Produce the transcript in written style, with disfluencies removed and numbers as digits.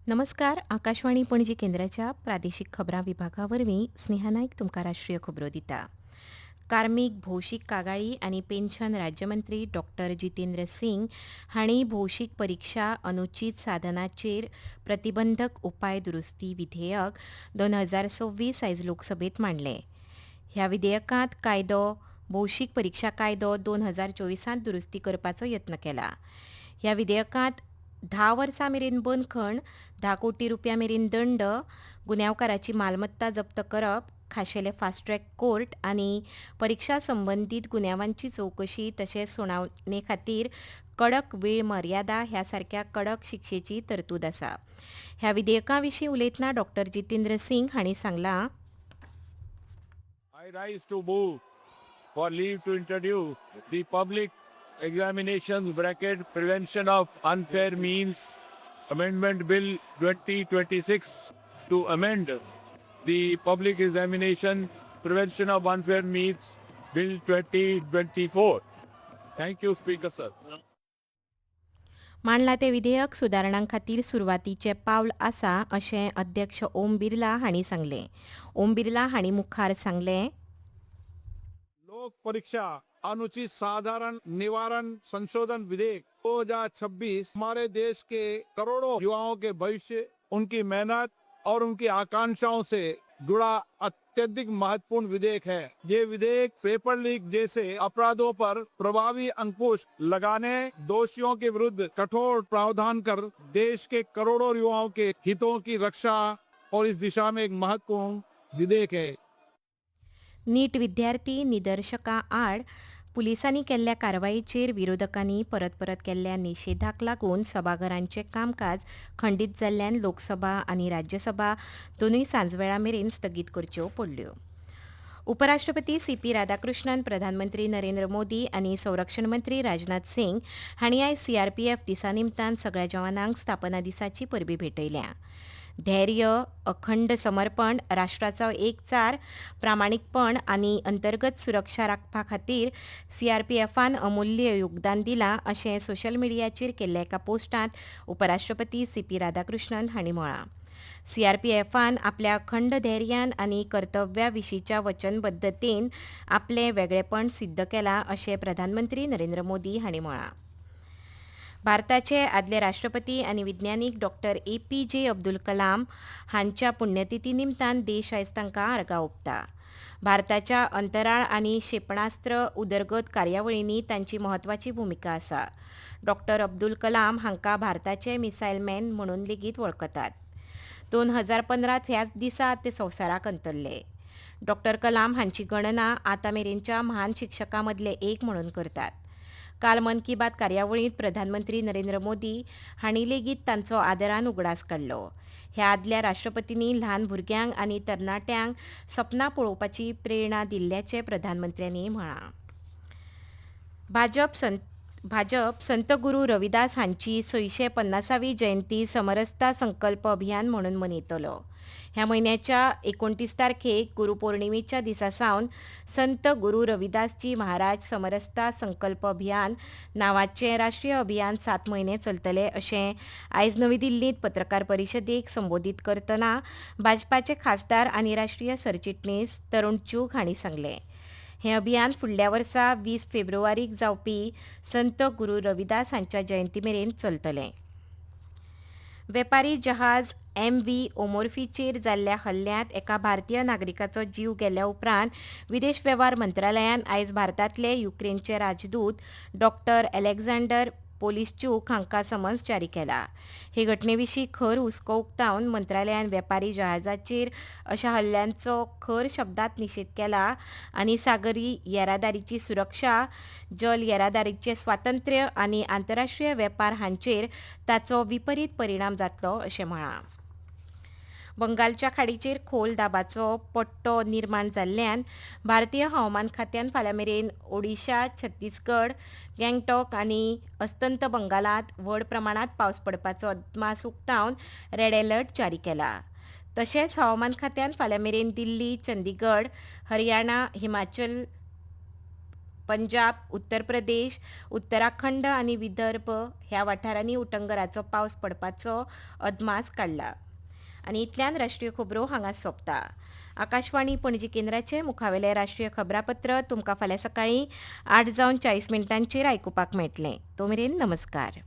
नमस्कार. आकाशवाणी पणजी केंद्राच्या प्रादेशीक खबरां विभागावरवीं स्नेहा नायक तुमकां राष्ट्रीय खबरो दिता. कार्मीक भौशीक कागाळी आनी पेन्शन राज्यमंत्री डॉक्टर जितेंद्र सिंग हांणी भौशीक परीक्षा अनुचित साधनाचेर प्रतिबंधक उपाय दुरुस्ती विधेयक 2026 आयज लोकसभेत मांडलें. ह्या विधेयकांत कायदो भौशीक परीक्षा कायदो 2024 दुरुस्ती करपाचो यत्न केला. ह्या विधेयकांत 10 वर्सां मेरेन बंदखण, 10 कोटी रुपया मेरेन दंड, गुन्यांवकाराची मालमत्ता जप्त करप, खाशेले फास्ट ट्रॅक कोर्ट आनी परीक्षा संबंदीत गुन्यांवांची चवकशी तशेंच सुनावणे खातीर कडक वेळ मर्यादा ह्या सारक्या कडक शिक्षेची तरतूद आसा. ह्या विधेयका विशीं उलयतना डॉक्टर जितेंद्र सिंग हांणी सांगलां, I rise to move for leave to introduce the public examinations bracket prevention of unfair means amendment bill 2026 to amend the public examination prevention of unfair means bill 2024. Thank you, Speaker sir. मांडला तें विधेयक सुदारणां खातीर सुरवातीचें पावल आसा अशें अध्यक्ष ओम बिर्ला हांणी सांगलें. ओम बिर्ला हांणी मुखार सांगलें, लोक परीक्षा अनुचित साधारण निवारण संशोधन विधेयक 2026 हमारे देश के करोड़ों युवाओं के भविष्य, उनकी मेहनत और उनकी आकांक्षाओं से जुड़ा अत्यधिक महत्वपूर्ण विधेयक है। ये विधेयक पेपर लीक जैसे अपराधों पर प्रभावी अंकुश लगाने, दोषियों के विरुद्ध कठोर प्रावधान कर देश के करोड़ों युवाओं के हितों की रक्षा और इस दिशा में एक महत्वपूर्ण विधेयक है। नीट विद्यार्थी निदर्शकां आड पुलिसांनी केल्ल्या कारवायेचेर विरोधकांनी परत परत केल्ल्या निशेधाक लागून सभाघरांचें कामकाज खंडीत जाल्ल्यान लोकसभा आनी राज्यसभा दोनूय सांजवेळा मेरेन स्थगीत करच्यो पडल्यो. उपराष्ट्रपती सीपी राधाकृष्णन, प्रधानमंत्री नरेंद्र मोदी आनी संरक्षण मंत्री राजनाथ सिंग हांणी आयज सीआरपीएफ दिसा निमतान सगळ्या जवानांक स्थापना दिसाची परबी भेटयल्या. धैर्य, अखंड समर्पण, राष्ट्राचो एकचार, प्रामाणीकपण आनी अंतर्गत सुरक्षा राखपा खातीर सीआरपीएफान अमूल्य योगदान दिलां अशें सोशल मिडियाचेर केल्ल्या एका पोस्टांत उपराष्ट्रपती सीपी राधाकृष्णन हांणी म्हळां. सीआरपीएफान आपल्या अखंड धैर्यान आनी कर्तव्या विशींच्या वचनबद्धतेन आपलें वेगळेपण सिद्ध केलां अशें प्रधानमंत्री नरेंद्र मोदी हांणी म्हळां. भारताचे आदले राष्ट्रपती आनी विज्ञानीक डॉक्टर APJ अब्दुल कलाम हांच्या पुण्यतिथी निमतान देश आयज तांकां आर्गां ओंपता. भारताच्या अंतराळ आनी क्षेपणास्त्र उदरगत कार्यावळींनी तांची म्हत्वाची भुमिका आसा. डॉक्टर अब्दुल कलाम हांकां भारताचे मिसायल मॅन म्हणून लेगीत वळखतात. 2015 ह्याच दिसा ते संवसाराक अंतरले. डॉक्टर कलाम हांची गणना आतां मेरेनच्या महान शिक्षकां मदले एक म्हणून करतात. काल मन की बात कार्यावळींत प्रधानमंत्री नरेंद्र मोदी हांणी लेगीत तांचो आदरान उगडास काडलो. ह्या आदल्या राष्ट्रपतींनी ल्हान भुरग्यांक आनी तरणाट्यांक सपनां पळोवपाची प्रेरणा दिल्ल्याचें प्रधानमंत्र्यांनी म्हळां. भाजप संत गुरू रविदास हांची 650वी जयंती समरसता संकल्प अभियान म्हणून मनयतलो. ह्या म्हयन्याच्या 29 तारखेक गुरुपौर्णिमेच्या दिसा सावन संत गुरू रविदासजी महाराज समरसता संकल्प अभियान नांवाचें राष्ट्रीय अभियान 7 म्हयने चलतलें अशें आयज नवी दिल्लींत पत्रकार परिशदेक संबोधीत करतना भाजपाचे खासदार आनी राष्ट्रीय सरचिटणीस तरुण चूग हांणी सांगलें. हें अभियान फुडल्या वर्सा 20 फेब्रुवारीक जावपी संत गुरू रविदास हांच्या जयंती मेरेन चलतलें. वेपारी जहाज MV ओमोर्फीचेर जाल्ल्या हल्ल्यांत एका भारतीय नागरिकाचो जीव गेल्या उपरांत विदेश वेव्हार मंत्रालयान आयज भारतांतले युक्रेनचे राजदूत डॉक्टर अलेक्झांडर पोलिश्चूक हांकां समन्स जारी केला. हे घटने विशीं खर हुस्को उक्तावन मंत्रालयान वेपारी जहाजाचेर अशा हल्ल्यांचो खर शब्दांत निशेध केला आनी सागरी येरादारीची सुरक्षा, जल येरादारीचें स्वातंत्र्य आनी आंतरराष्ट्रीय वेपार हांचेर ताचो विपरीत परिणाम जातलो अशें म्हळां. बंगालच्या खाडीचेर खोल दाबाचो पट्टो निर्माण जाल्ल्यान भारतीय हवामान खात्यान फाल्यां मेरेन ओडिशा, छत्तीसगड, गँगटॉक आनी अस्तंत बंगालांत व्हड प्रमाणांत पावस पडपाचो अदमास उक्तावन रेड अलर्ट जारी केला. तशेंच हवामान खात्यान फाल्यां मेरेन दिल्ली, चंदीगड, हरियाणा, हिमाचल पंजाब, उत्तर प्रदेश, उत्तराखंड आनी विदर्भ ह्या वाठारांनी उटंगराचो पावस पडपाचो अदमास काडला. आनी इतल्यान राष्ट्रीय खबरो हांगा सोंपता. आकाशवाणी पणजी केंद्राचे मुखावेले राष्ट्रीय खबरापत्र तुमकां फाल्यां सकाळीं 8:40 आयकुपाक मेळटलें. तो मेरेन नमस्कार.